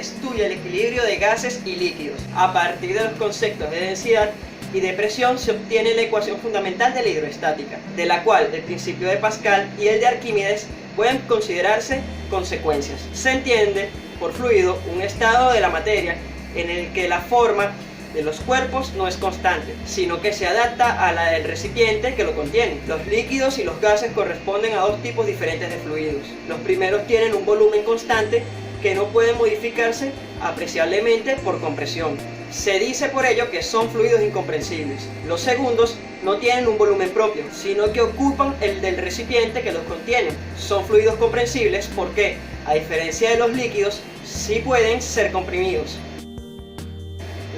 estudia el equilibrio de gases y líquidos. A partir de los conceptos de densidad y de presión se obtiene la ecuación fundamental de la hidroestática, de la cual el principio de Pascal y el de Arquímedes pueden considerarse consecuencias. Se entiende por fluido un estado de la materia en el que la forma de los cuerpos no es constante, sino que se adapta a la del recipiente que lo contiene. Los líquidos y los gases corresponden a dos tipos diferentes de fluidos. Los primeros tienen un volumen constante que no puede modificarse apreciablemente por compresión. Se dice por ello que son fluidos incomprensibles. Los segundos no tienen un volumen propio, sino que ocupan el del recipiente que los contiene. Son fluidos comprensibles porque, a diferencia de los líquidos, sí pueden ser comprimidos.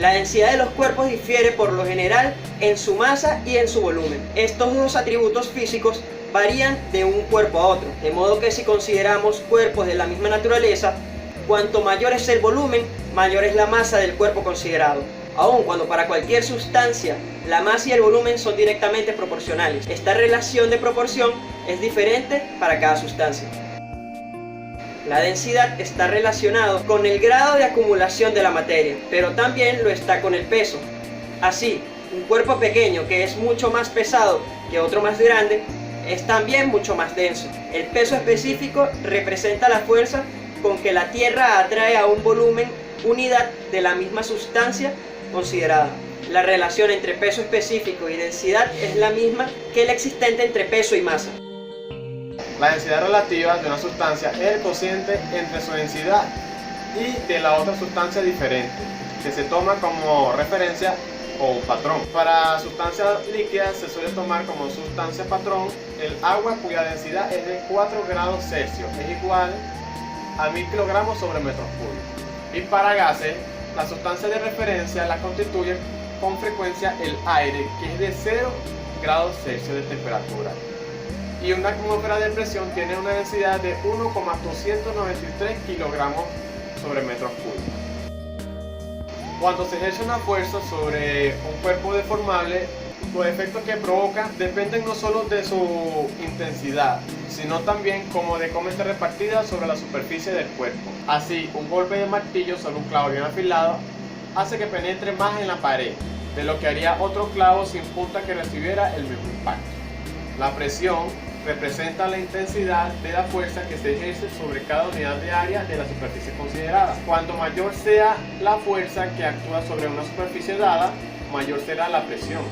La densidad de los cuerpos difiere por lo general en su masa y en su volumen. Estos dos atributos físicos varían de un cuerpo a otro, de modo que si consideramos cuerpos de la misma naturaleza, cuanto mayor es el volumen, mayor es la masa del cuerpo considerado, aun cuando para cualquier sustancia la masa y el volumen son directamente proporcionales. Esta relación de proporción es diferente para cada sustancia. La densidad está relacionado con el grado de acumulación de la materia, pero también lo está con el peso. Así, un cuerpo pequeño que es mucho más pesado que otro más grande, es también mucho más denso. El peso específico representa la fuerza con que la Tierra atrae a un volumen unidad de la misma sustancia considerada. La relación entre peso específico y densidad es la misma que la existente entre peso y masa. La densidad relativa de una sustancia es el cociente entre su densidad y de la otra sustancia diferente, que se toma como referencia o patrón. Para sustancias líquidas se suele tomar como sustancia patrón el agua cuya densidad es de 4 grados Celsius, es igual a 1000 kilogramos sobre metros cúbicos. Y para gases, la sustancia de referencia la constituye con frecuencia el aire, que es de 0 grados Celsius de temperatura. Y una atmósfera de presión tiene una densidad de 1,293 kilogramos sobre metros cúbicos. Cuando se ejerce una fuerza sobre un cuerpo deformable, los efectos que provoca dependen no solo de su intensidad, sino también de cómo está repartida sobre la superficie del cuerpo. Así, un golpe de martillo sobre un clavo bien afilado hace que penetre más en la pared de lo que haría otro clavo sin punta que recibiera el mismo impacto. La presión representa la intensidad de la fuerza que se ejerce sobre cada unidad de área de la superficie considerada. Cuanto mayor sea la fuerza que actúa sobre una superficie dada, mayor será la presión.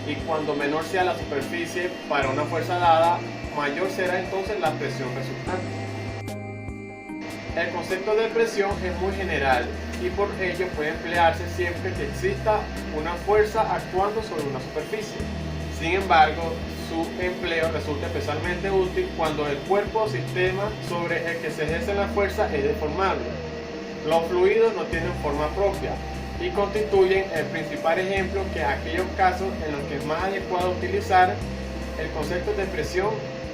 Y cuando menor sea la superficie para una fuerza dada, mayor será entonces la presión resultante. El concepto de presión es muy general y por ello puede emplearse siempre que exista una fuerza actuando sobre una superficie. Sin embargo, su empleo resulta especialmente útil cuando el cuerpo o sistema sobre el que se ejerce la fuerza es deformable. Los fluidos no tienen forma propia y constituyen el principal ejemplo que aquellos casos en los que es más adecuado utilizar el concepto de presión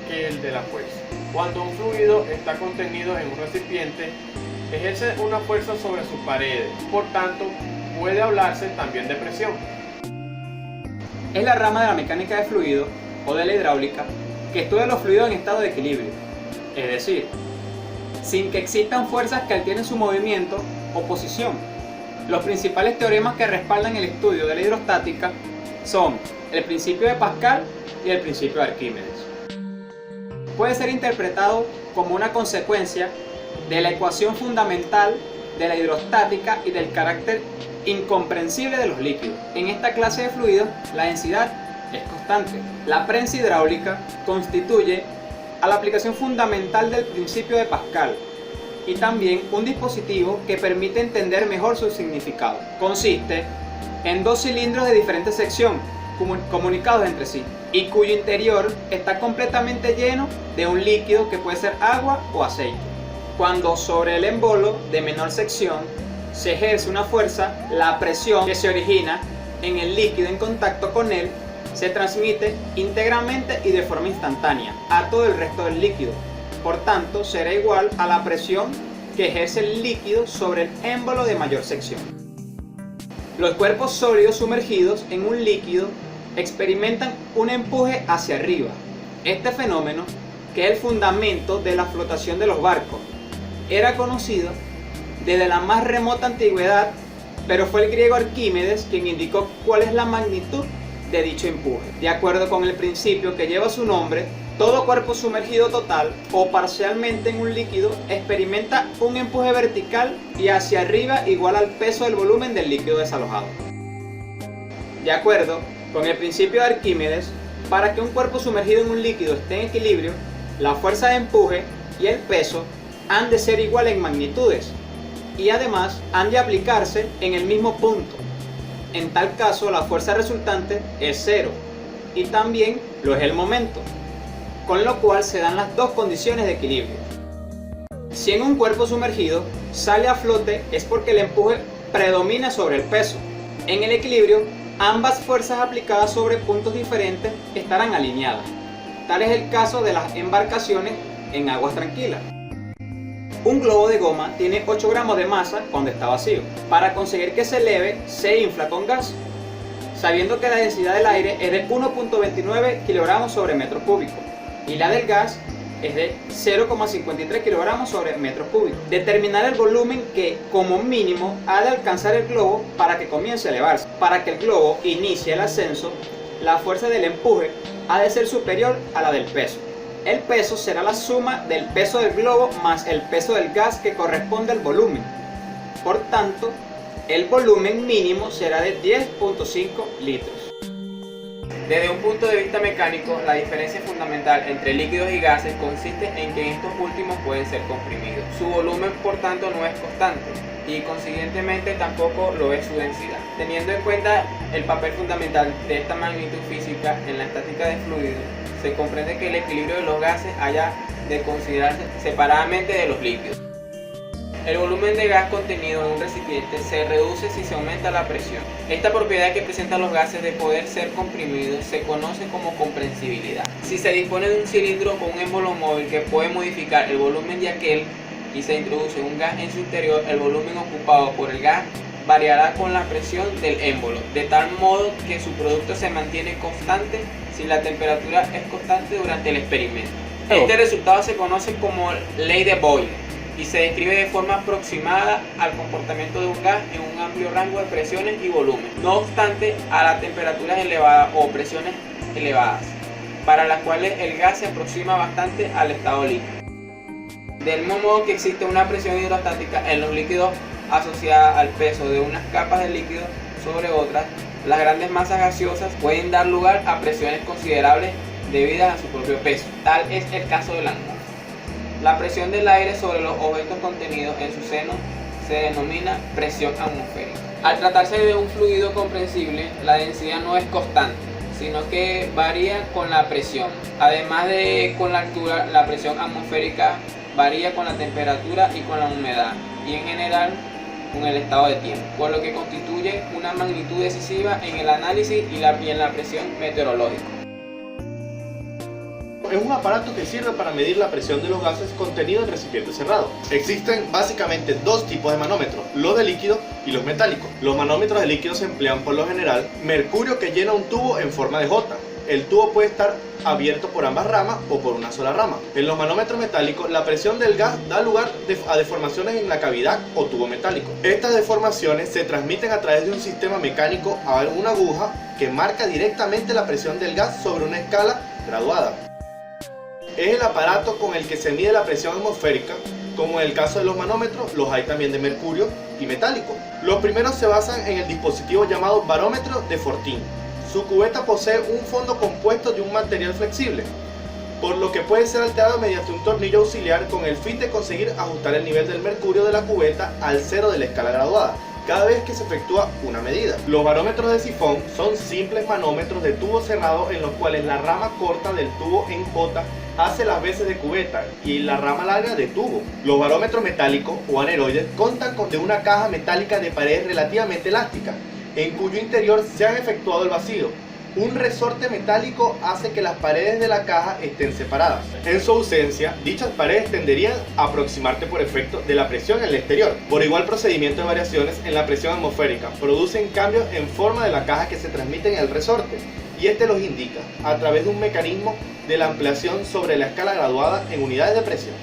que el de la fuerza. Cuando un fluido está contenido en un recipiente, ejerce una fuerza sobre sus paredes, por tanto, puede hablarse también de presión. Es la rama de la mecánica de fluidos o de la hidráulica que estudia los fluidos en estado de equilibrio, es decir, sin que existan fuerzas que alteren su movimiento o posición. Los principales teoremas que respaldan el estudio de la hidrostática son el principio de Pascal y el principio de Arquímedes. Puede ser interpretado como una consecuencia de la ecuación fundamental de la hidrostática y del carácter incomprensible de los líquidos. En esta clase de fluidos, la densidad es constante. La prensa hidráulica constituye a la aplicación fundamental del principio de Pascal y también un dispositivo que permite entender mejor su significado. Consiste en dos cilindros de diferente sección comunicados entre sí y cuyo interior está completamente lleno de un líquido que puede ser agua o aceite. Cuando sobre el embolo de menor sección se ejerce una fuerza, la presión que se origina en el líquido en contacto con él se transmite íntegramente y de forma instantánea a todo el resto del líquido. Por tanto, será igual a la presión que ejerce el líquido sobre el émbolo de mayor sección. Los cuerpos sólidos sumergidos en un líquido experimentan un empuje hacia arriba. Este fenómeno, que es el fundamento de la flotación de los barcos, era conocido desde la más remota antigüedad, pero fue el griego Arquímedes quien indicó cuál es la magnitud de dicho empuje. De acuerdo con el principio que lleva su nombre, todo cuerpo sumergido total o parcialmente en un líquido experimenta un empuje vertical y hacia arriba igual al peso del volumen del líquido desalojado. De acuerdo con el principio de Arquímedes, para que un cuerpo sumergido en un líquido esté en equilibrio, la fuerza de empuje y el peso han de ser iguales en magnitudes y además han de aplicarse en el mismo punto. En tal caso, la fuerza resultante es cero y también lo es el momento, con lo cual se dan las dos condiciones de equilibrio. Si en un cuerpo sumergido sale a flote es porque el empuje predomina sobre el peso. En el equilibrio, ambas fuerzas aplicadas sobre puntos diferentes estarán alineadas. Tal es el caso de las embarcaciones en aguas tranquilas. Un globo de goma tiene 8 gramos de masa cuando está vacío. Para conseguir que se eleve, se infla con gas, sabiendo que la densidad del aire es de 1.29 kilogramos sobre metro cúbico y la del gas es de 0,53 kilogramos sobre metro cúbico. Determinar el volumen que, como mínimo, ha de alcanzar el globo para que comience a elevarse. Para que el globo inicie el ascenso, la fuerza del empuje ha de ser superior a la del peso. El peso será la suma del peso del globo más el peso del gas que corresponde al volumen. Por tanto, el volumen mínimo será de 10.5 litros. Desde un punto de vista mecánico, la diferencia fundamental entre líquidos y gases consiste en que estos últimos pueden ser comprimidos. Su volumen, por tanto, no es constante y consiguientemente tampoco lo es su densidad. Teniendo en cuenta el papel fundamental de esta magnitud física en la estática de fluidos, se comprende que el equilibrio de los gases haya de considerarse separadamente de los líquidos. El volumen de gas contenido en un recipiente se reduce si se aumenta la presión. Esta propiedad que presentan los gases de poder ser comprimidos se conoce como comprensibilidad. Si se dispone de un cilindro con un émbolo móvil que puede modificar el volumen de aquel y se introduce un gas en su interior, el volumen ocupado por el gas variará con la presión del émbolo, de tal modo que su producto se mantiene constante si la temperatura es constante durante el experimento. Este resultado se conoce como ley de Boyle y se describe de forma aproximada al comportamiento de un gas en un amplio rango de presiones y volumen, no obstante a las temperaturas elevadas o presiones elevadas, para las cuales el gas se aproxima bastante al estado líquido. Del mismo modo que existe una presión hidrostática en los líquidos asociada al peso de unas capas de líquido sobre otras, las grandes masas gaseosas pueden dar lugar a presiones considerables debidas a su propio peso. Tal es el caso de la atmósfera. La presión del aire sobre los objetos contenidos en su seno se denomina presión atmosférica. Al tratarse de un fluido comprensible, la densidad no es constante, sino que varía con la presión. Además de con la altura, la presión atmosférica varía con la temperatura y con la humedad, y en general con el estado de tiempo, por lo que constituye una magnitud decisiva en el análisis y en la presión meteorológica. Es un aparato que sirve para medir la presión de los gases contenidos en recipientes cerrados. Existen básicamente dos tipos de manómetros, los de líquido y los metálicos. Los manómetros de líquido se emplean por lo general mercurio que llena un tubo en forma de J. El tubo puede estar abierto por ambas ramas o por una sola rama. En los manómetros metálicos, la presión del gas da lugar a deformaciones en la cavidad o tubo metálico. Estas deformaciones se transmiten a través de un sistema mecánico a una aguja que marca directamente la presión del gas sobre una escala graduada. Es el aparato con el que se mide la presión atmosférica. Como en el caso de los manómetros, los hay también de mercurio y metálico. Los primeros se basan en el dispositivo llamado barómetro de Fortin. Su cubeta posee un fondo compuesto de un material flexible, por lo que puede ser alterado mediante un tornillo auxiliar con el fin de conseguir ajustar el nivel del mercurio de la cubeta al cero de la escala graduada, cada vez que se efectúa una medida. Los barómetros de sifón son simples manómetros de tubo cerrado en los cuales la rama corta del tubo en J hace las veces de cubeta y la rama larga de tubo. Los barómetros metálicos o aneroides contan de una caja metálica de pared relativamente elástica, en cuyo interior se ha efectuado el vacío. Un resorte metálico hace que las paredes de la caja estén separadas. En su ausencia, dichas paredes tenderían a aproximarse por efecto de la presión en el exterior. Por igual procedimiento de variaciones en la presión atmosférica producen cambios en forma de la caja que se transmiten en el resorte, y este los indica a través de un mecanismo de la ampliación sobre la escala graduada en unidades de presión.